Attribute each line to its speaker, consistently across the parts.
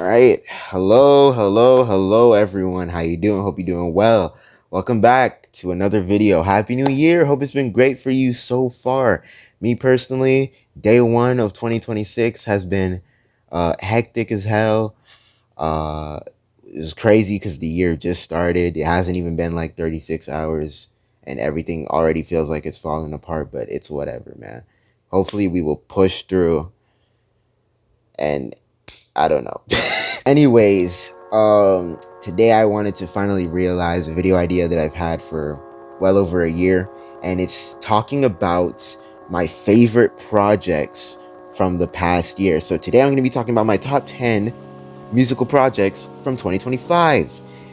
Speaker 1: right. Hello, everyone. How you doing? Hope you're doing well. Welcome back to another video. Happy New Year. Hope it's been great for you so far. Me personally, day one of 2026 has been hectic as hell. Uh, it was crazy because the year just started. It hasn't even been like 36 hours, and everything already feels like it's falling apart. But it's whatever, man. Hopefully, we will push through. And I don't know. Anyways, today I wanted to finally realize a video idea that I've had for well over a year, and it's talking about my favorite projects from the past year. So today I'm going to be talking about my top 10 musical projects from 2025.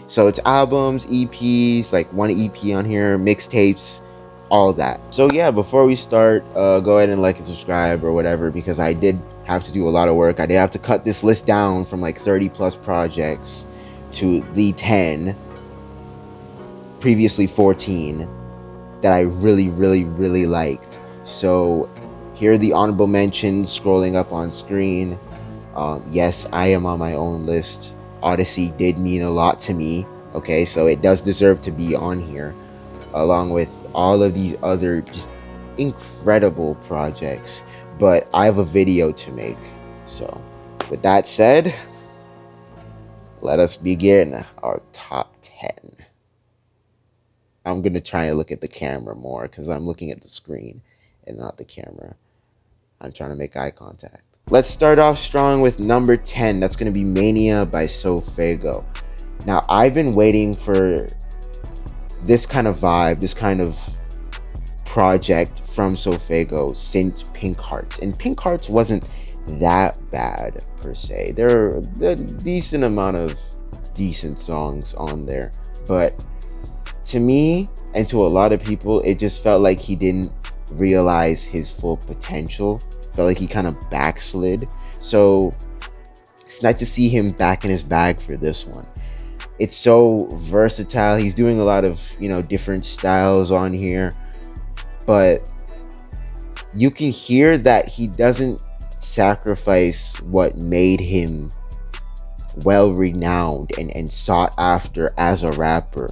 Speaker 1: So it's albums, EPs, like one EP on here, mixtapes, all that. So yeah, before we start, go ahead and like and subscribe or whatever, because I did have to do a lot of work. I did have to cut this list down from like 30 plus projects to the 10, previously 14, that I really liked. So here are the honorable mentions scrolling up on screen. Yes, I am on my own list. Odyssey did mean a lot to me. Okay, so it does deserve to be on here, along with all of these other just incredible projects. But I have a video to make. So with that said, let us begin our top 10. I'm going to try and look at the camera more because I'm looking at the screen and not the camera. I'm trying to make eye contact. Let's start off strong with number 10. That's going to be Mania by Sofego. Now, I've been waiting for this kind of vibe, this kind of project from Sofego since Pink Hearts. And Pink Hearts wasn't that bad per se. There are a decent amount of decent songs on there. But to me, and to a lot of people, it just felt like he didn't realize his full potential. Felt like he kind of backslid. So it's nice to see him back in his bag for this one. It's so versatile. He's doing a lot of, different styles on here. But you can hear that he doesn't sacrifice what made him well renowned and sought after as a rapper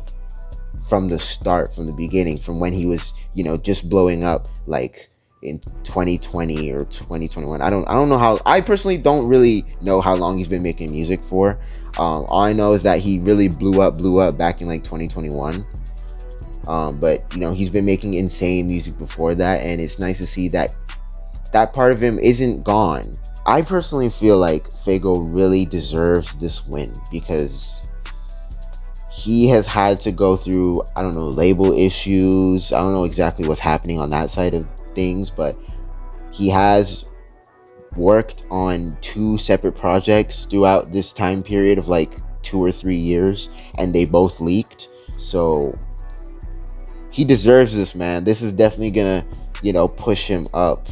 Speaker 1: from the start, from the beginning, from when he was, just blowing up like in 2020 or 2021. I don't know how. I personally don't really know how long he's been making music for. All I know is that he really blew up back in like 2021. But he's been making insane music before that, and it's nice to see that that part of him isn't gone. I personally feel like Fego really deserves this win because he has had to go through, label issues. I don't know exactly what's happening on that side of things, but he has worked on 2 separate projects throughout this time period of like 2 or 3 years, and they both leaked. So he deserves this, man. This is definitely gonna, push him up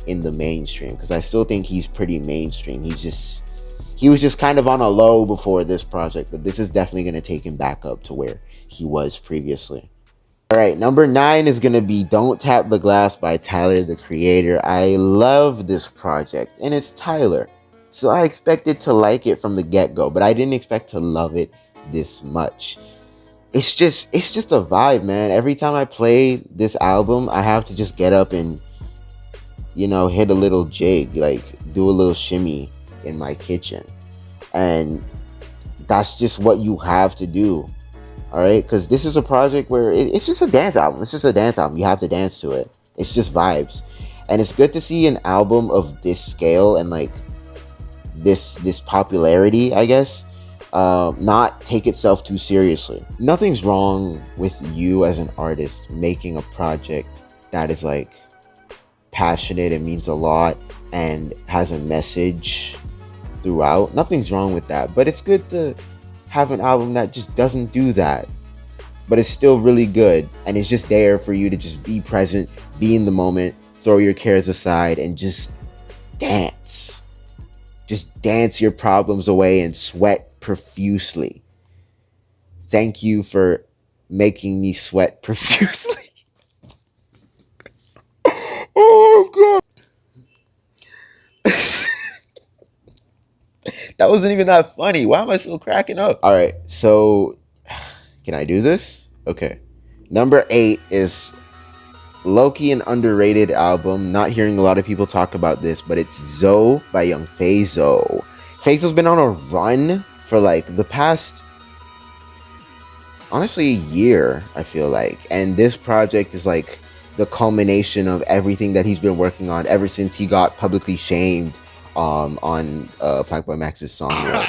Speaker 1: in the mainstream, because I still think he's pretty mainstream. He was just kind of on a low before this project, but this is definitely gonna take him back up to where he was previously. All right, number 9 is gonna be Don't Tap the Glass by Tyler, the Creator. I love this project, and it's Tyler, so I expected to like it from the get-go, but I didn't expect to love it this much. It's just a vibe, man. Every time I play this album, I have to just get up and hit a little jig, like do a little shimmy in my kitchen, and that's just what you have to do. All right, because this is a project where it's just a dance album. It's just a dance album. You have to dance to it. It's just vibes, and it's good to see an album of this scale and like this popularity, I guess, not take itself too seriously. Nothing's wrong with you as an artist making a project that is like passionate and means a lot and has a message throughout. Nothing's wrong with that, but it's good to have an album that just doesn't do that, but it's still really good, and it's just there for you to just be present, be in the moment, throw your cares aside, and just dance. Just dance your problems away and sweat profusely. Thank you for making me sweat profusely. Oh, God. That wasn't even that funny. Why am I still cracking up? All right, so can I do this? Okay. Number 8 is low-key an underrated album. Not hearing a lot of people talk about this, but it's Zoe by Young Fazo. Fazo's been on a run for like the past, honestly, a year, I feel like. And this project is like the culmination of everything that he's been working on ever since he got publicly shamed on Black Boy Max's song Wars.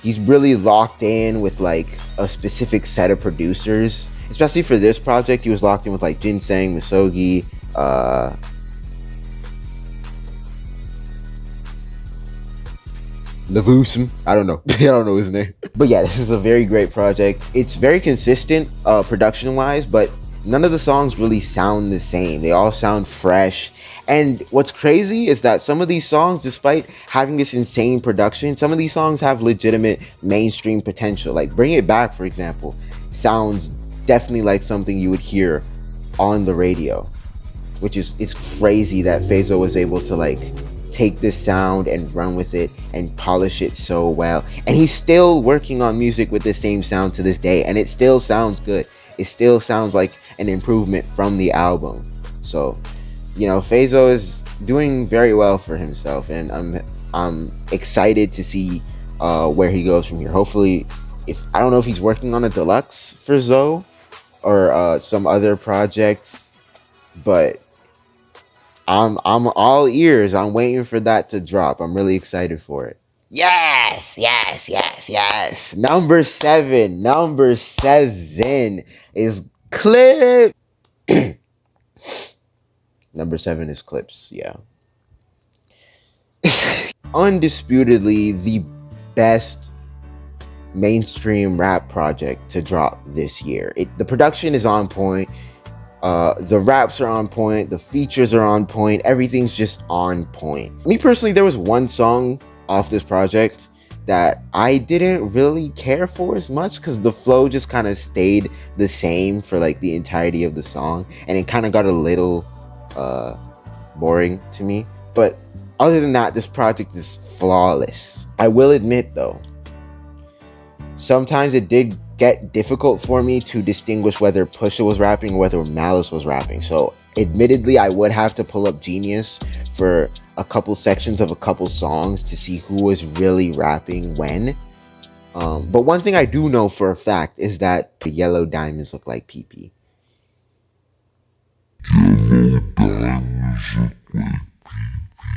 Speaker 1: He's really locked in with like a specific set of producers. Especially for this project, he was locked in with like Ginseng, Misogi, Lavusum. I don't know. I don't know his name. But yeah, this is a very great project. It's very consistent production-wise, but none of the songs really sound the same. They all sound fresh. And what's crazy is that some of these songs, despite having this insane production, some of these songs have legitimate mainstream potential. Like Bring It Back, for example, sounds definitely like something you would hear on the radio, which is, it's crazy that Fazo was able to like take this sound and run with it and polish it so well. And he's still working on music with the same sound to this day, and it still sounds good. It still sounds like an improvement from the album. So, you know, Fazo is doing very well for himself, and I'm excited to see where he goes from here. Hopefully, I don't know if he's working on a deluxe for Zoe or some other projects, but I'm all ears. I'm waiting for that to drop. I'm really excited for it. Yes. Number seven is Clip. Number 7 is Clips. Yeah. Undisputedly the best mainstream rap project to drop this year. The production is on point. The raps are on point. The features are on point. Everything's just on point. Me personally, there was one song off this project that I didn't really care for as much because the flow just kind of stayed the same for like the entirety of the song, and it kind of got a little boring to me. But other than that, this project is flawless. I will admit though, sometimes it did get difficult for me to distinguish whether Pusha was rapping or whether Malice was rapping. So admittedly, I would have to pull up Genius for a couple sections of a couple songs to see who was really rapping when. But one thing I do know for a fact is that the yellow diamonds look like PP.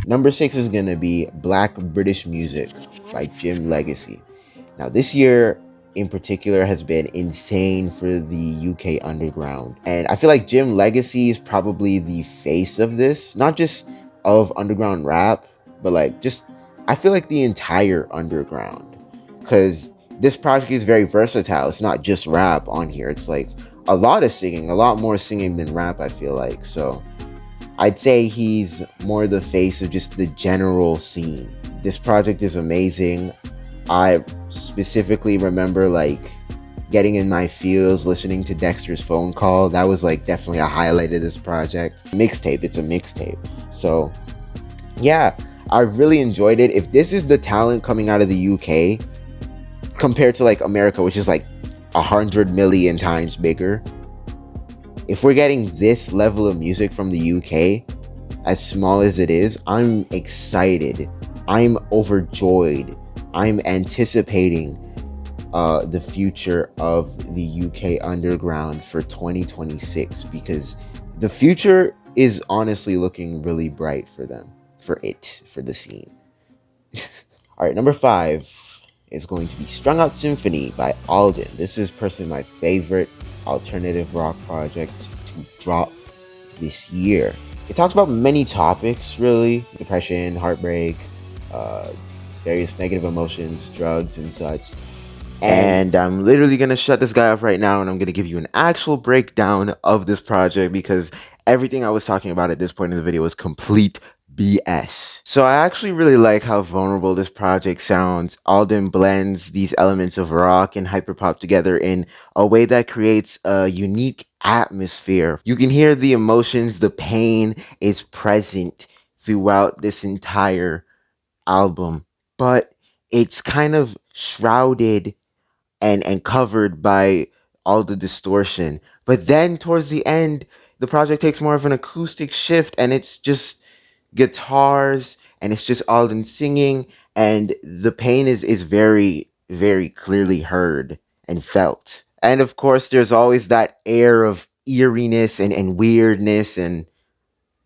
Speaker 1: Number 6 is gonna be Black British Music by Jim Legacy. Now this year in particular has been insane for the UK underground, and I feel like Jim Legacy is probably the face of this, not just of underground rap, but like just I feel like the entire underground, because this project is very versatile. It's not just rap on here. It's like a lot of singing, a lot more singing than rap, I feel like. So I'd say he's more the face of just the general scene. This project is amazing. I specifically remember like getting in my feels listening to Dexter's Phone Call. That was like definitely a highlight of this project. Mixtape, it's a mixtape. So yeah, I really enjoyed it. If this is the talent coming out of the UK compared to like America, which is like 100 million times bigger, if we're getting this level of music from the UK, as small as it is, I'm excited. I'm overjoyed. I'm anticipating the future of the UK underground for 2026, because the future is honestly looking really bright for them, for the scene. All right, number 5 is going to be Strung Out Symphony by Alden. This is personally my favorite alternative rock project to drop this year. It talks about many topics, really: depression, heartbreak, various negative emotions, drugs, and such. And I'm literally gonna shut this guy up right now, and I'm gonna give you an actual breakdown of this project, because everything I was talking about at this point in the video was complete BS. So I actually really like how vulnerable this project sounds. Alden blends these elements of rock and hyperpop together in a way that creates a unique atmosphere. You can hear the emotions, the pain is present throughout this entire album, but it's kind of shrouded and covered by all the distortion. But then towards the end, the project takes more of an acoustic shift, and it's just guitars, and it's just Alden singing, and the pain is very, very clearly heard and felt. And of course, there's always that air of eeriness and weirdness and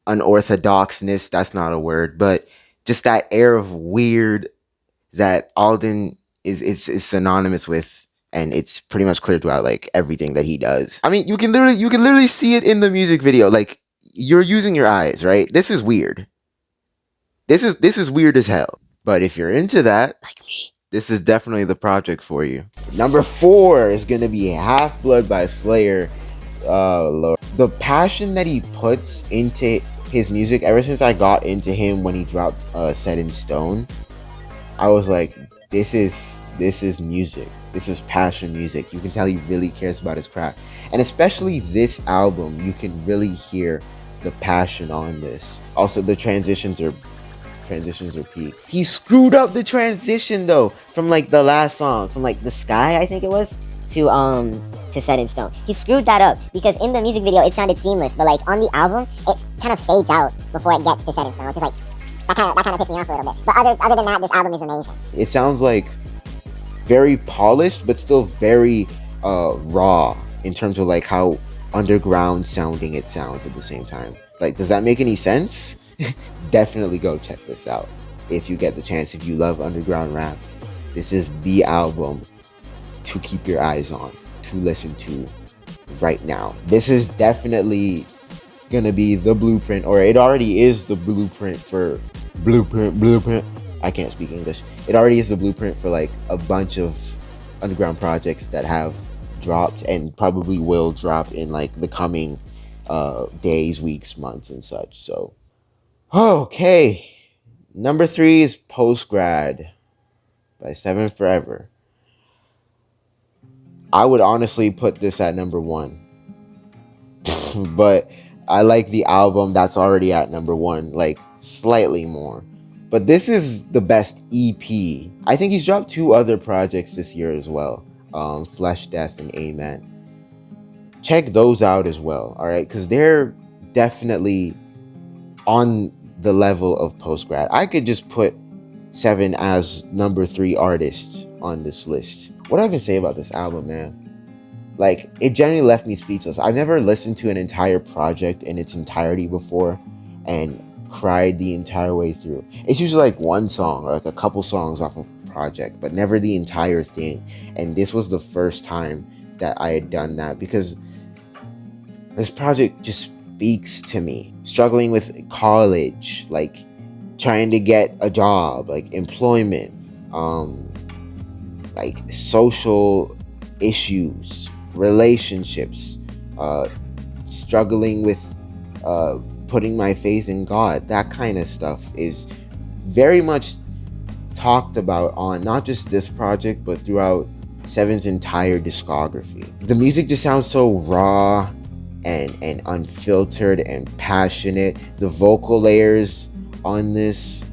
Speaker 1: unorthodoxness. That's not a word, but just that air of weird that Alden is synonymous with, and it's pretty much clear throughout like everything that he does. I mean, you can literally see it in the music video. Like, you're using your eyes, right? This is weird. This is weird as hell. But if you're into that, like me, this is definitely the project for you. Number 4 is gonna be Half Blood by Slayer. Lord. The passion that he puts into his music, ever since I got into him when he dropped Set in Stone, I was like, this is music. This is passion music. You can tell he really cares about his craft. And especially this album, you can really hear the passion on this. Also, the transitions are peak. He screwed up the transition though, from like the last song, from like The Sky, I think it was, to Set in Stone. He screwed that up because in the music video it sounded seamless, but like on the album it kind of fades out before it gets to Set in Stone, which is like that kind of pissed me off a little bit. But other than that, this album is amazing. It sounds like very polished, but still very raw in terms of like how underground sounding it sounds at the same time. Like, does that make any sense? Definitely go check this out if you get the chance. If you love underground rap, this is the album to keep your eyes on, to listen to right now. This is definitely gonna be the blueprint, or it already is the blueprint for blueprint. I can't speak English. It already is the blueprint for like a bunch of underground projects that have dropped and probably will drop in like the coming days, weeks, months, and such. So, okay. Number 3 is Postgrad by 7 Forever. I would honestly put this at number 1. But I like the album that's already at number 1, like slightly more. But this is the best EP. I think he's dropped 2 other projects this year as well. Flesh, Death, and Amen. Check those out as well, all right? Because they're definitely on the level of Postgrad. I could just put 7 as number 3 artist on this list. What do I even say about this album, man? Like, it genuinely left me speechless. I've never listened to an entire project in its entirety before and cried the entire way through. It's usually like one song or like a couple songs off a project, but never the entire thing. And this was the first time that I had done that, because this project just speaks to me. Struggling with college, like trying to get a job, like employment, like social issues, relationships, struggling with putting my faith in God. That kind of stuff is very much talked about on not just this project, but throughout Seven's entire discography. The music just sounds so raw and unfiltered and passionate. The vocal layers on this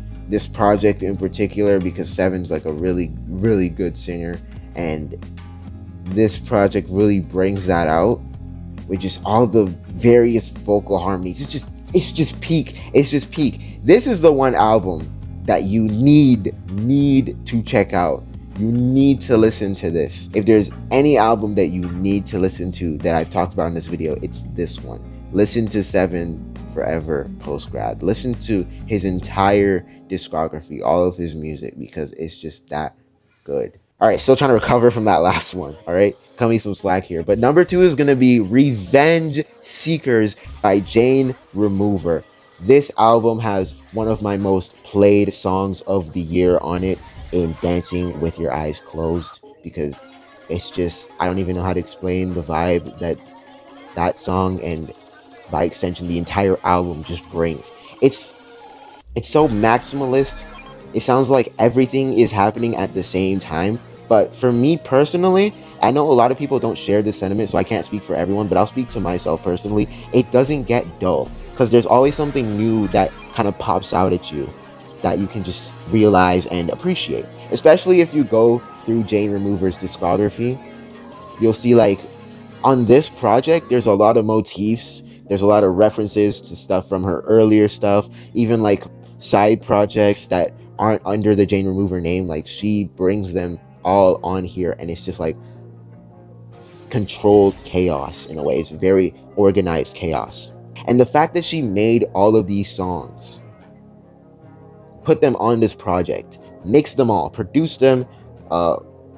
Speaker 1: project in particular, because Seven's like a really, really good singer, and this project really brings that out with just all the various vocal harmonies. It's just peak. This is the one album that you need to check out. You need to listen to this. If there's any album that you need to listen to that I've talked about in this video, it's this one. Listen to 7 Forever Postgrad. Listen to his entire discography, all of his music, because it's just that good. All right, still trying to recover from that last one. All right, cut me some slack here. But number 2 is gonna be Revenge Seekers by Jane Remover. This album has one of my most played songs of the year on it, in Dancing with Your Eyes Closed, because it's just, I don't even know how to explain the vibe that song, and by extension the entire album just brings. It's so maximalist. It sounds like everything is happening at the same time. But for me personally, I know a lot of people don't share this sentiment, so I can't speak for everyone, but I'll speak to myself personally. It doesn't get dull. because there's always something new that kind of pops out at you that you can just realize and appreciate. Especially if you go through Jane Remover's discography, you'll see like on this project, there's a lot of motifs. There's a lot of references to stuff from her earlier stuff, even like side projects that aren't under the Jane Remover name. Like she brings them all on here, and it's just like controlled chaos in a way. It's very organized chaos. And the fact that she made all of these songs, put them on this project, mixed them all, produced them,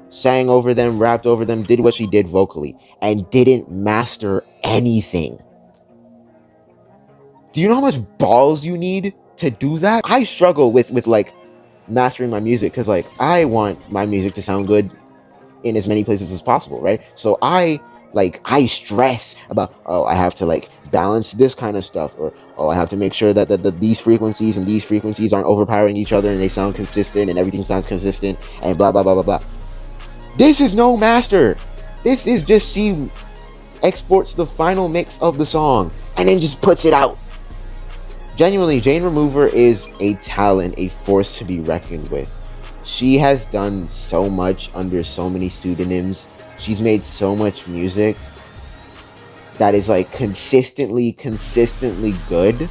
Speaker 1: sang over them, rapped over them, did what she did vocally, and didn't master anything. Do you know how much balls you need to do that? I struggle with like mastering my music, because like I want my music to sound good in as many places as possible, right? So I stress about, oh, I have to like balance this kind of stuff, or oh, I have to make sure that these frequencies and these frequencies aren't overpowering each other and they sound consistent and everything sounds consistent and blah blah blah blah blah. This is no master. This is just she exports the final mix of the song and then just puts it out. Genuinely, Jane Remover is a talent, a force to be reckoned with. She has done so much under so many pseudonyms. She's made so much music that is like consistently good.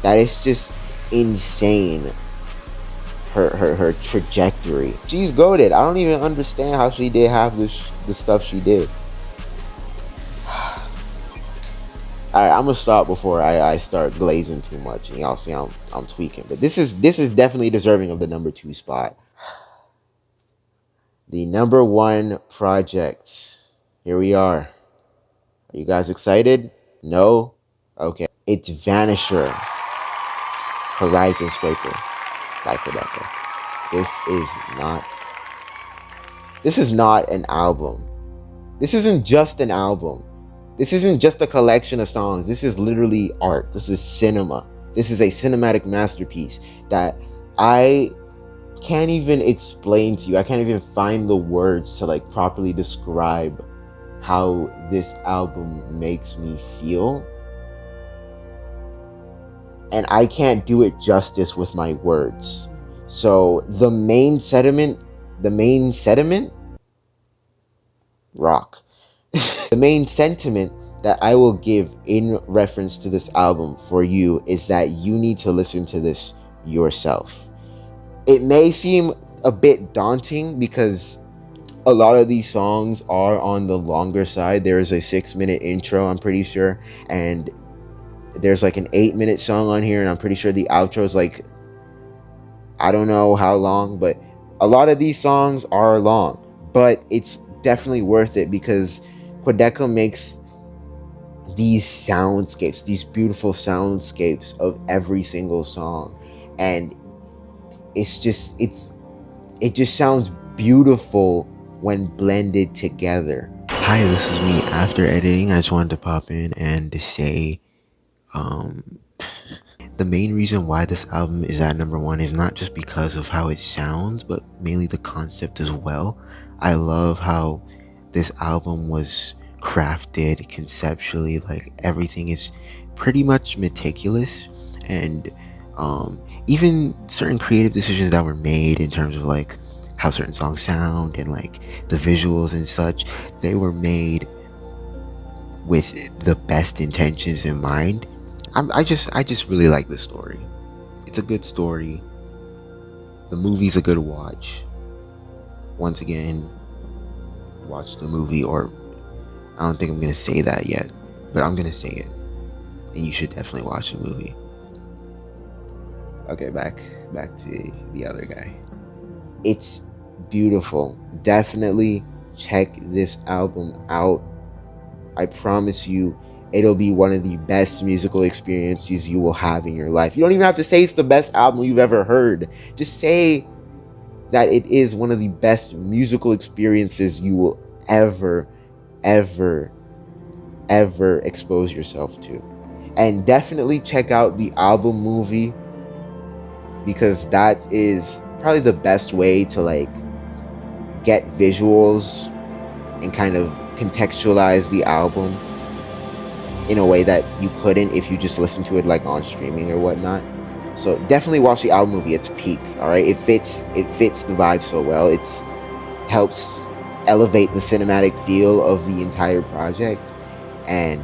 Speaker 1: That is just insane. Her trajectory. She's goated. I don't even understand how she did half the stuff she did. Alright, I'm gonna stop before I start glazing too much, and y'all see I'm tweaking. But this is definitely deserving of the number 2 spot. The number 1 project. Here we are. Are you guys excited? No? Okay. It's Vanisher. Horizon Scraper by Quedeco. This is not an album. This isn't just an album. This isn't just a collection of songs. This is literally art. This is cinema. This is a cinematic masterpiece that I can't even explain to you. I can't even find the words to like properly describe how this album makes me feel. And I can't do it justice with my words. So the main sediment, rock. The main sentiment that I will give in reference to this album for you is that you need to listen to this yourself. It may seem a bit daunting because a lot of these songs are on the longer side. There is a 6-minute intro, I'm pretty sure, and there's like an 8-minute song on here, and I'm pretty sure the outro is like, I don't know how long, but a lot of these songs are long, but it's definitely worth it because Quedeco makes these soundscapes, these beautiful soundscapes of every single song, and it just sounds beautiful when blended together. Hi, this is me after editing. I just wanted to pop in and to say the main reason why this album is at number 1 is not just because of how it sounds, but mainly the concept as well. I love how this album was crafted conceptually. Like everything is pretty much meticulous, and even certain creative decisions that were made in terms of like how certain songs sound and like the visuals and such, they were made with the best intentions in mind. I just really like this story. It's a good story. The movie's a good watch. Once again, watch the movie, or I don't think I'm gonna say that yet, but I'm gonna say it, and you should definitely watch the movie. Okay, back to the other guy. It's beautiful. Definitely check this album out. I promise you, it'll be one of the best musical experiences you will have in your life. You don't even have to say it's the best album you've ever heard. Just say that it is one of the best musical experiences you will ever expose yourself to. And definitely check out the album movie, because that is probably the best way to like get visuals and kind of contextualize the album. in a way that you couldn't if you just listen to it like on streaming or whatnot. So definitely watch the album movie. It's peak. All right, it fits the vibe so well. It's helps elevate the cinematic feel of the entire project. And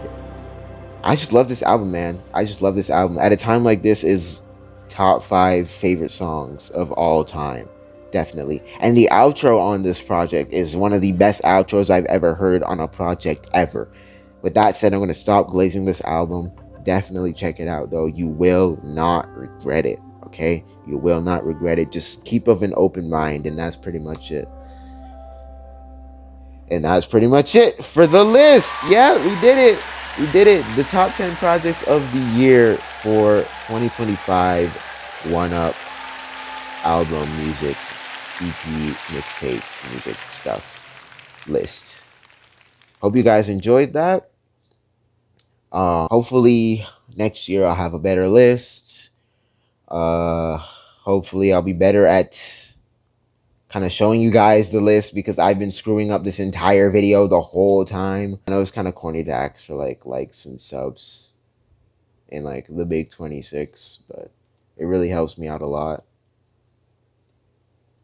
Speaker 1: I just love this album, man. I just love this album. At a time like this, is top 5 favorite songs of all time. Definitely. And the outro on this project is one of the best outros I've ever heard on a project ever. With that said, I'm going to stop glazing this album. Definitely check it out, though. You will not regret it, okay? You will not regret it. Just keep of an open mind, and that's pretty much it. And that's pretty much it for the list. Yeah, we did it. We did it. The top 10 projects of the year for 2025 wneup album music, EP, mixtape, music stuff list. Hope you guys enjoyed that. Hopefully next year I'll have a better list. Hopefully I'll be better at kind of showing you guys the list, because I've been screwing up this entire video the whole time. I know it's kind of corny to ask for like likes and subs in like the big 26, but it really helps me out a lot.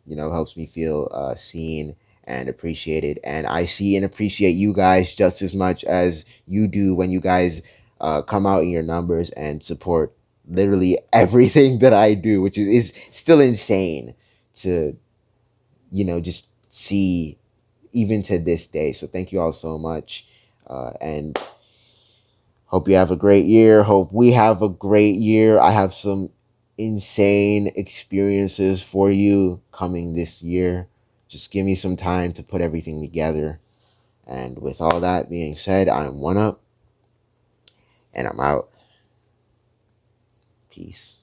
Speaker 1: You know, helps me feel seen and appreciated. And I see and appreciate you guys just as much as you do when you guys come out in your numbers and support literally everything that I do, which is still insane to, you know, just see even to this day. So thank you all so much. And hope you have a great year. Hope we have a great year. I have some insane experiences for you coming this year. Just give me some time to put everything together. And with all that being said, I'm wneup, and I'm out. Peace.